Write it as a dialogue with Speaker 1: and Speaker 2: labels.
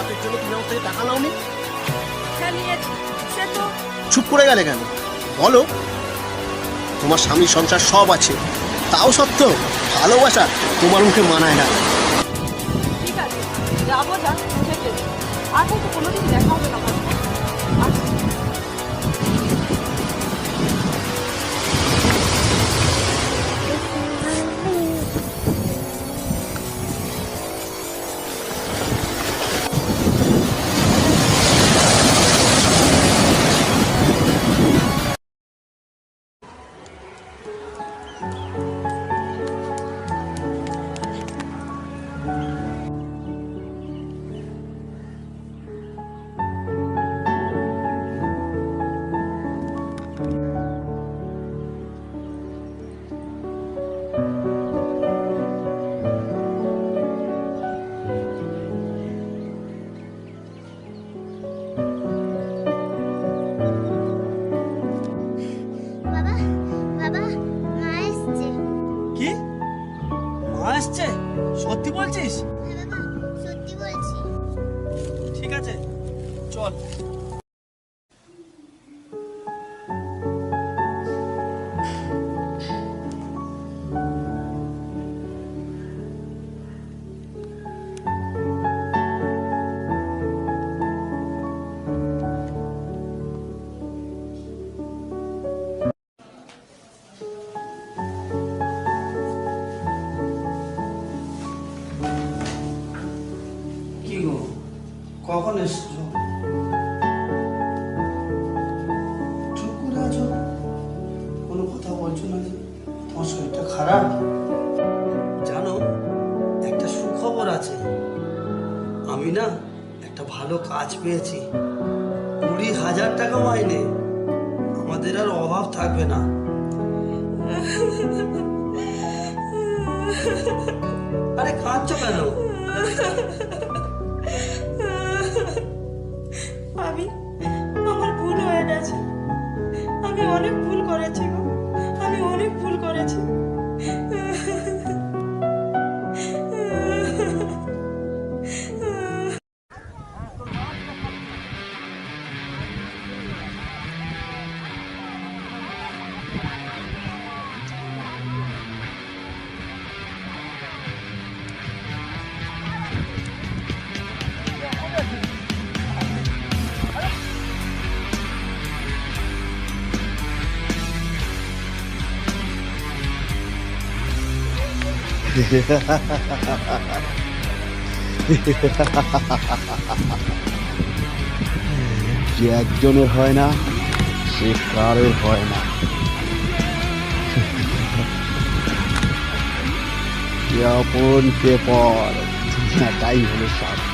Speaker 1: রাতের জন্য তুমি আমার থেকে টাকা নাওনি?
Speaker 2: সে তো
Speaker 1: চুপ করে গেলে কেন? বলো। তোমার স্বামী সংসার সব আছে, তাও সত্ত্বেও ভালোবাসা তোমার মুখে মানায় না।
Speaker 2: ঠিক আছে, যাবো যা বুঝে গেছি। আর হয়তো কোনোদিন দেখা হবে না আমার। আচ্ছা।
Speaker 3: বাবা বাবা মা এসছে।
Speaker 4: কি মা আসছে? সত্যি বলছিস?
Speaker 3: হ্যাঁ বাবা সত্যি বলছি।
Speaker 4: ঠিক আছে চল। কি গো, কখন এসছো? চুপ করে আছো, কোনো কথা বলছো না যে? তোমার শরীরটা খারাপ? জানো, একটা সুখবর আছে। আমি না একটা ভালো কাজ পেয়েছি। 20,000 টাকা মাইনে। আমাদের আর অভাব থাকবে না। আরে কাঁদছো কেন?
Speaker 2: আমার ভুল হয়ে গেছে। আমি অনেক ভুল করেছি গো, আমি অনেক ভুল করেছি।
Speaker 1: যে একজনের হয় না সে কারোর হয় না। কে আপন কে পর, দুনিয়াটাই হলো স্বার্থ।